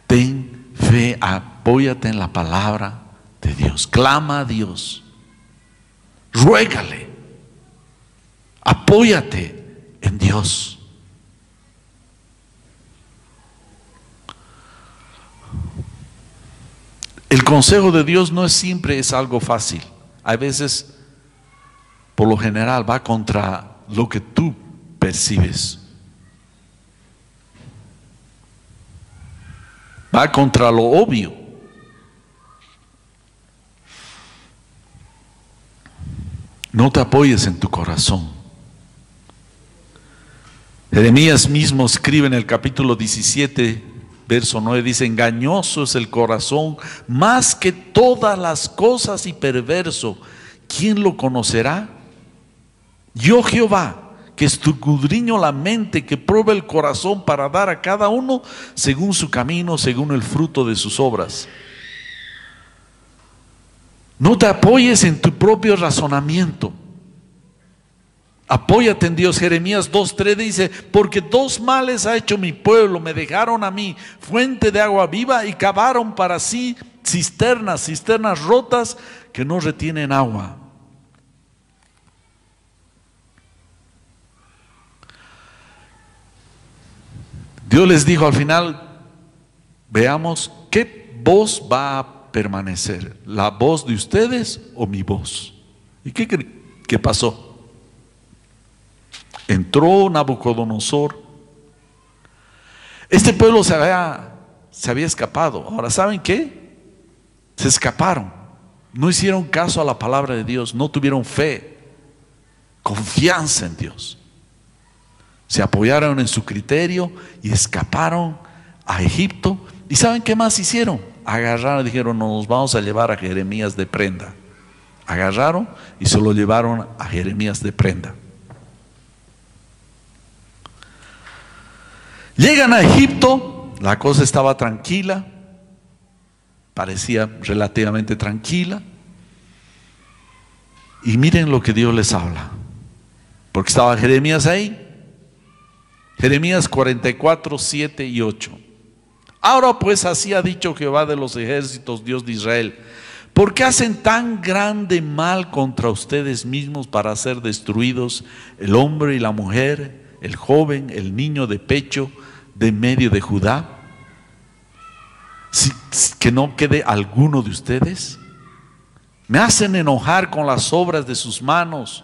Ten fe, apóyate en la palabra de Dios. Clama a Dios, ruégale, apóyate en Dios. El consejo de Dios no siempre es algo fácil. A veces, por lo general, va contra lo que tú percibes. Va contra lo obvio. No te apoyes en tu corazón. Jeremías mismo escribe en el capítulo 17, verso 9, dice: engañoso es el corazón más que todas las cosas y perverso. ¿Quién lo conocerá? Yo, Jehová, que escudriño la mente, que prueba el corazón para dar a cada uno según su camino, según el fruto de sus obras. No te apoyes en tu propio razonamiento. Apóyate en Dios. Jeremías 2:3 dice: porque dos males ha hecho mi pueblo, me dejaron a mí fuente de agua viva y cavaron para sí cisternas rotas que no retienen agua. Dios les dijo al final: veamos qué voz va a permanecer, la voz de ustedes o mi voz. ¿Y qué pasó? Entró Nabucodonosor. Este pueblo se había escapado. Ahora, ¿saben qué? Se escaparon. No hicieron caso a la palabra de Dios. No tuvieron fe, confianza en Dios. Se apoyaron en su criterio y escaparon a Egipto. ¿Y saben qué más hicieron? Agarraron y dijeron: nos vamos a llevar a Jeremías de prenda. Agarraron y se lo llevaron a Jeremías de prenda. Llegan a Egipto, la cosa estaba tranquila, parecía relativamente tranquila. Y miren lo que Dios les habla, porque estaba Jeremías ahí. Jeremías 44, 7 y 8. Ahora pues, así ha dicho Jehová de los ejércitos, Dios de Israel: ¿por qué hacen tan grande mal contra ustedes mismos para ser destruidos el hombre y la mujer, el joven, el niño de pecho, de medio de Judá? Que no quede alguno de ustedes. Me hacen enojar con las obras de sus manos,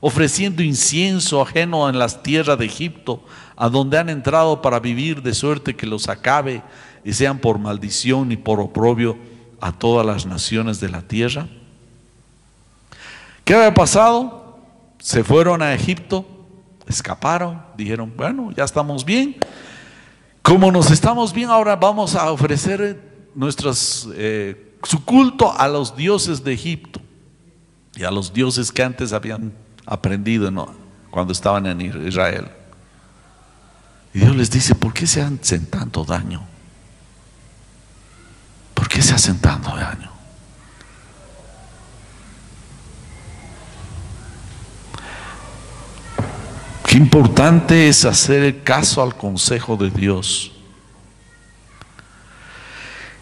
ofreciendo incienso ajeno en las tierras de Egipto, a donde han entrado para vivir, de suerte que los acabe y sean por maldición y por oprobio a todas las naciones de la tierra. ¿Qué había pasado? Se fueron a Egipto, escaparon, dijeron: bueno, ya estamos bien. Como nos estamos bien, ahora vamos a ofrecer su culto a los dioses de Egipto y a los dioses que antes habían aprendido, ¿no?, cuando estaban en Israel. Y Dios les dice: ¿por qué se hacen tanto daño? ¿Por qué se hacen tanto daño? Qué importante es hacer caso al consejo de Dios.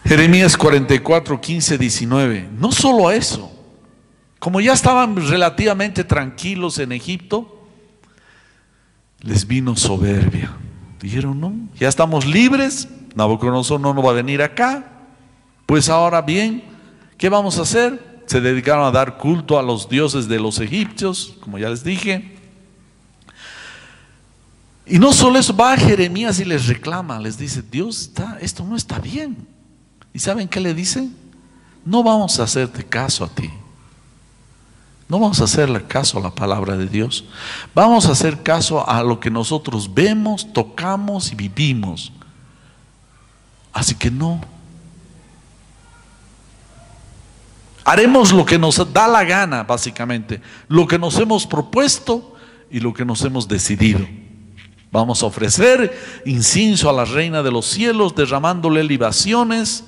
Jeremías 44, 15, 19. No solo eso, como ya estaban relativamente tranquilos en Egipto, les vino soberbia. Dijeron: no, ya estamos libres, Nabucodonosor no nos va a venir acá. Pues ahora bien, ¿qué vamos a hacer? Se dedicaron a dar culto a los dioses de los egipcios, como ya les dije. Y no solo eso, va a Jeremías y les reclama, les dice: Dios, esto no está bien. ¿Y saben qué le dice? No vamos a hacerte caso a ti. No vamos a hacerle caso a la palabra de Dios. Vamos a hacer caso a lo que nosotros vemos, tocamos y vivimos. Así que no. Haremos lo que nos da la gana, básicamente. Lo que nos hemos propuesto y lo que nos hemos decidido. Vamos a ofrecer incienso a la reina de los cielos, derramándole libaciones.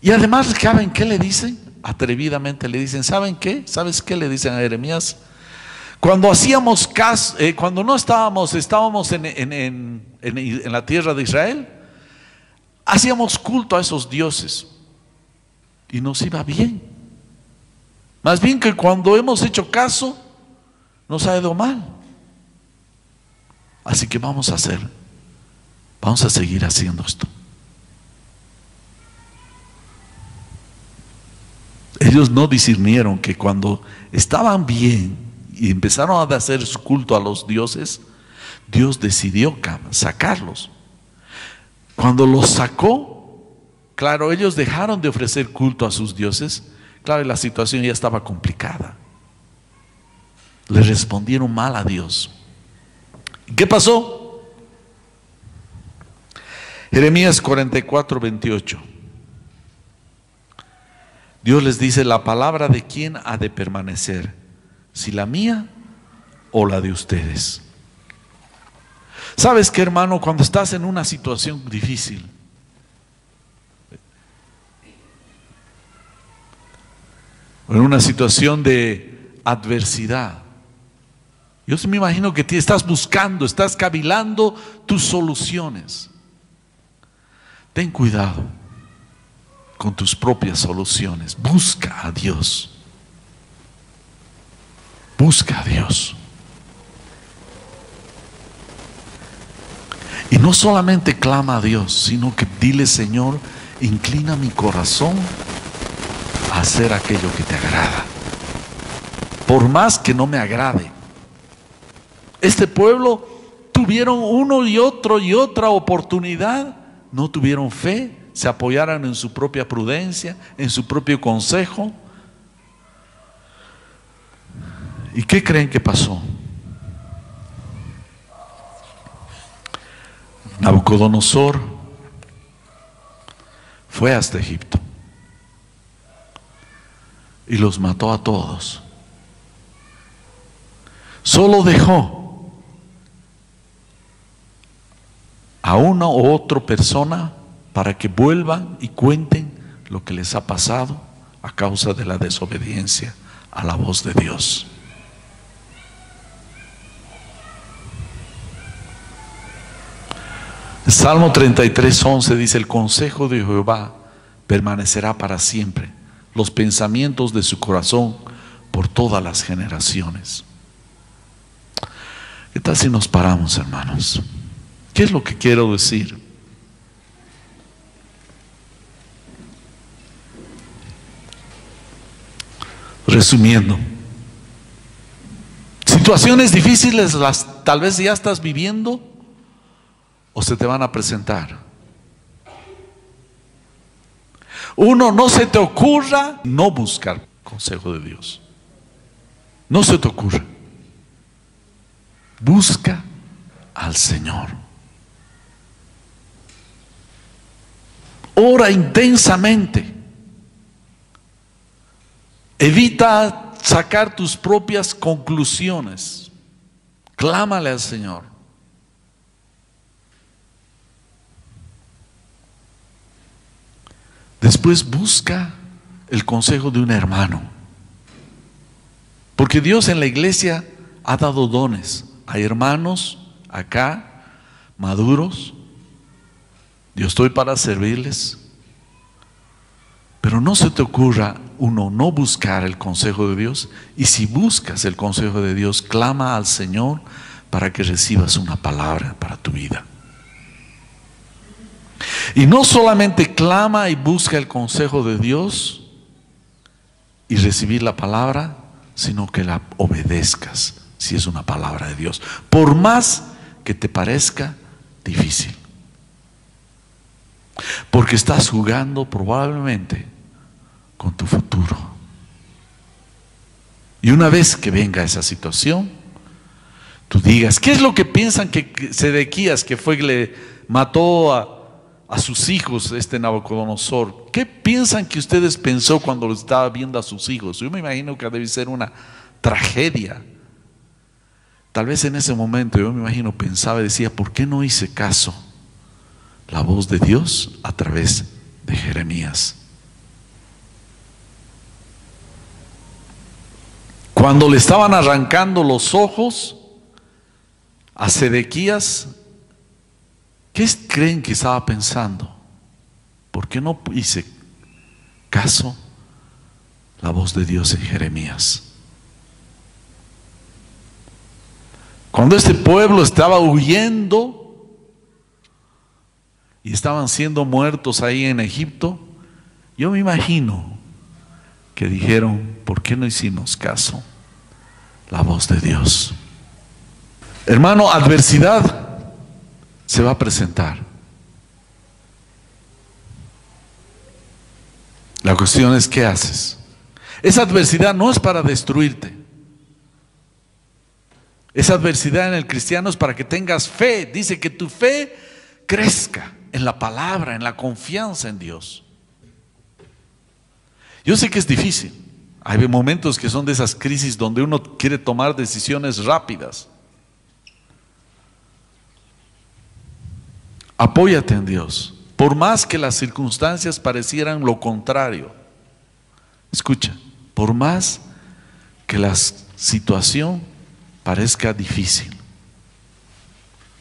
Y además, ¿saben qué le dicen? Atrevidamente le dicen, ¿saben qué? ¿Sabes qué le dicen a Jeremías? Cuando hacíamos caso, cuando no estábamos en la tierra de Israel, hacíamos culto a esos dioses y nos iba bien. Más bien que cuando hemos hecho caso, nos ha ido mal. Así que vamos a seguir haciendo esto. Ellos no discernieron que cuando estaban bien y empezaron a hacer su culto a los dioses, Dios decidió sacarlos. Cuando los sacó, claro, ellos dejaron de ofrecer culto a sus dioses. Claro, y la situación ya estaba complicada. Le respondieron mal a Dios. ¿Qué pasó? Jeremías 44, 28. Dios les dice, la palabra de quién ha de permanecer, si la mía o la de ustedes. ¿Sabes qué, hermano? Cuando estás en una situación difícil, o en una situación de adversidad, yo me imagino que estás buscando, estás cavilando tus soluciones. Ten cuidado con tus propias soluciones. Busca a Dios. Busca a Dios. Y no solamente clama a Dios, sino que dile, Señor, inclina mi corazón a hacer aquello que te agrada. Por más que no me agrade. Este pueblo tuvieron uno y otra oportunidad, no tuvieron fe, se apoyaron en su propia prudencia, en su propio consejo. ¿Y qué creen que pasó? Nabucodonosor fue hasta Egipto y los mató a todos. Solo dejó a una u otra persona para que vuelvan y cuenten lo que les ha pasado a causa de la desobediencia a la voz de Dios. El Salmo 33:11 dice, el consejo de Jehová permanecerá para siempre, los pensamientos de su corazón por todas las generaciones. ¿Qué tal si nos paramos, hermanos? ¿Qué es lo que quiero decir? Resumiendo, situaciones difíciles tal vez ya estás viviendo o se te van a presentar. Uno, no se te ocurra no buscar consejo de Dios. No se te ocurra. Busca al Señor. Ora intensamente. Evita sacar tus propias conclusiones. Clámale al Señor. Después busca el consejo de un hermano. Porque Dios en la iglesia ha dado dones. Hay hermanos acá, maduros. Yo estoy para servirles. Pero no se te ocurra, uno, no buscar el consejo de Dios. Y si buscas el consejo de Dios, clama al Señor para que recibas una palabra para tu vida. Y no solamente clama y busca el consejo de Dios y recibir la palabra, sino que la obedezcas si es una palabra de Dios, por más que te parezca difícil. Porque estás jugando probablemente con tu futuro. Y una vez que venga esa situación, tú digas, ¿qué es lo que piensan que Sedequías, que fue que le mató a sus hijos, Nabucodonosor? ¿Qué piensan que ustedes pensó cuando estaba viendo a sus hijos? Yo me imagino que debe ser una tragedia tal vez en ese momento yo me imagino pensaba y decía, ¿por qué no hice caso la voz de Dios a través de Jeremías? Cuando le estaban arrancando los ojos a Sedequías, ¿qué creen que estaba pensando? ¿Por qué no hice caso la voz de Dios en Jeremías? Cuando este pueblo estaba huyendo y estaban siendo muertos ahí en Egipto, yo me imagino que dijeron, ¿por qué no hicimos caso la voz de Dios? Hermano, adversidad se va a presentar. La cuestión es, ¿qué haces? Esa adversidad no es para destruirte. Esa adversidad en el cristiano es para que tengas fe. Dice que tu fe crezca en la palabra, en la confianza en Dios. Yo sé que es difícil. Hay momentos que son de esas crisis donde uno quiere tomar decisiones rápidas. Apóyate en Dios, por más que las circunstancias parecieran lo contrario. Escucha, por más que la situación parezca difícil,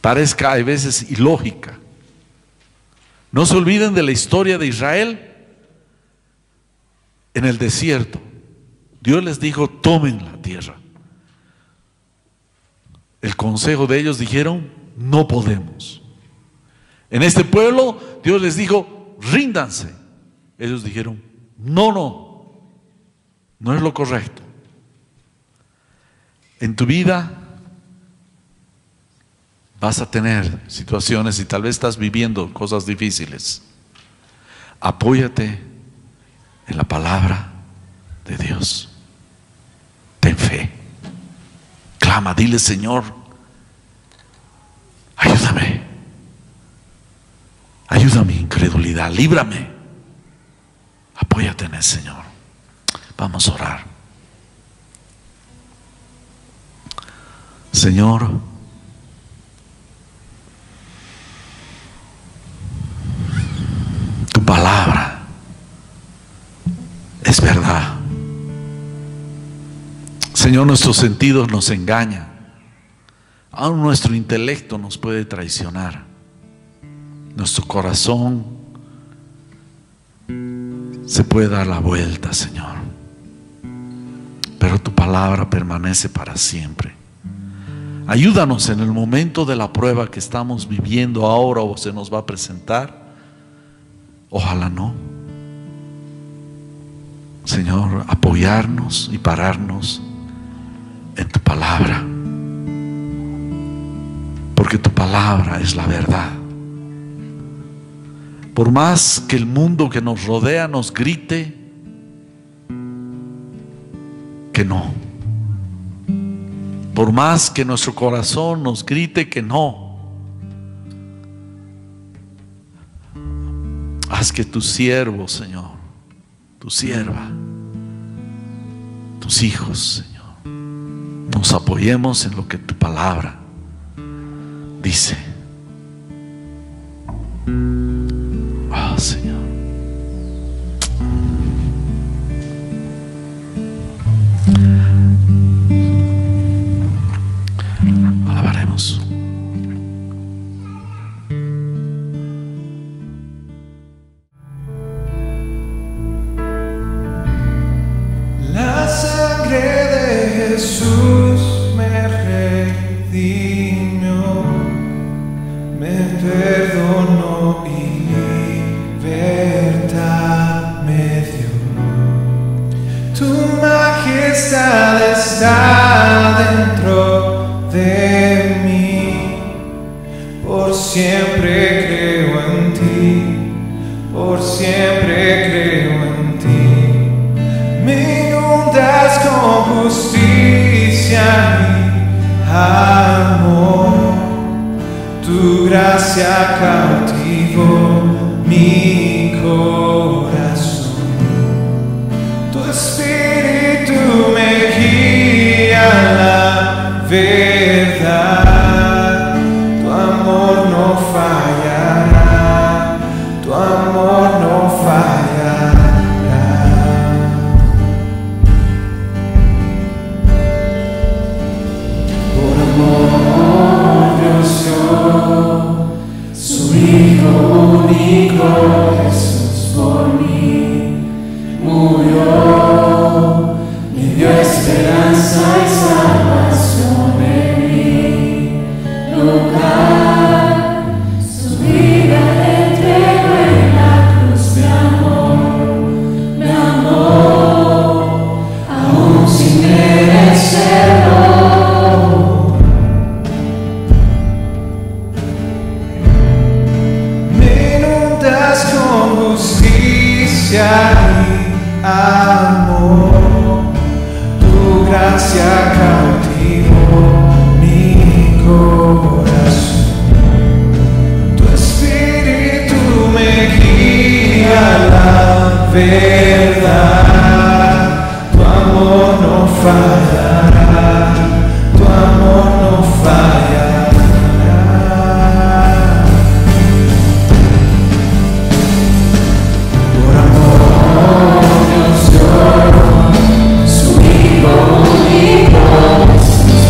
parezca a veces ilógica, no se olviden de la historia de Israel en el desierto. Dios les dijo, tomen la tierra. El consejo de ellos dijeron, no podemos. En este pueblo Dios les dijo, ríndanse. Ellos dijeron, no es lo correcto. En tu vida vas a tener situaciones y tal vez estás viviendo cosas difíciles. Apóyate en la palabra de Dios. Ten fe. Clama, dile, Señor, ayúdame. Ayuda a mi incredulidad, líbrame. Apóyate en el Señor. Vamos a orar. Señor, tu palabra es verdad. Señor, nuestros sentidos nos engañan. Aún nuestro intelecto nos puede traicionar. Nuestro corazón se puede dar la vuelta, Señor. Pero tu palabra permanece para siempre. Ayúdanos en el momento de la prueba que estamos viviendo ahora o se nos va a presentar. Ojalá no. Señor, apoyarnos y pararnos en tu palabra. Porque tu palabra es la verdad. Por más que el mundo que nos rodea nos grite que no. Por más que nuestro corazón nos grite que no. Haz que tu siervo, Señor, tu sierva, tus hijos, Señor, nos apoyemos en lo que tu palabra dice. Oh, Señor. Alabaremos. La sangre de Jesús me redimió, me perdonó y libertad me dio. Tu majestad está dentro de mí, por siempre creo en ti, por siempre creo en ti. Me inundas con justicia y amor, tu gracia cautivó mi corazón. Tu espíritu me guía a la verdad. esperanza y salvación en mi lugar. Su vida entregó en la cruz, me amó, aún sin merecerlo. Me inundas con justicia y amor, tu gracia cautivó mi corazón. Tu espíritu me guía a la verdad. Tu amor no fallará, tu amor no fallará. Por amor Dios dio su Hijo único,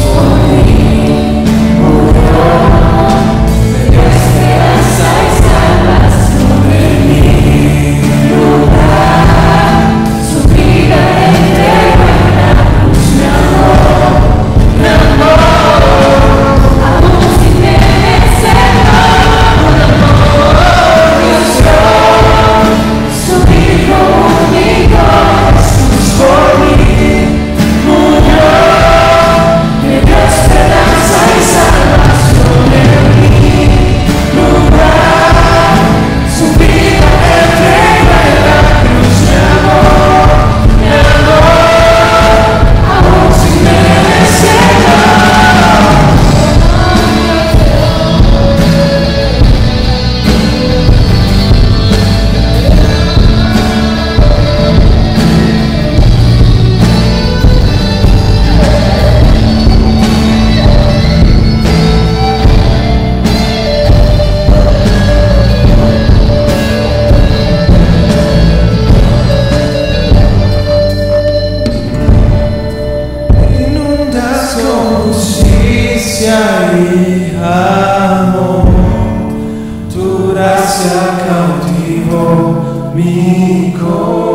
por mí murió, me dio esperanza y salvación en mi lugar. Su vida entregó en la cruz, me amó, aún sin merecerlo. Por amor Dios dio su Hijo único, Jesús por mí murió, me dio esperanza y salvación en mi lugar. Su vida entregó en la cruz, me amó, aún sin merecerlo. Inundas con justicia y amor, tu gracia cautivó mi corazón.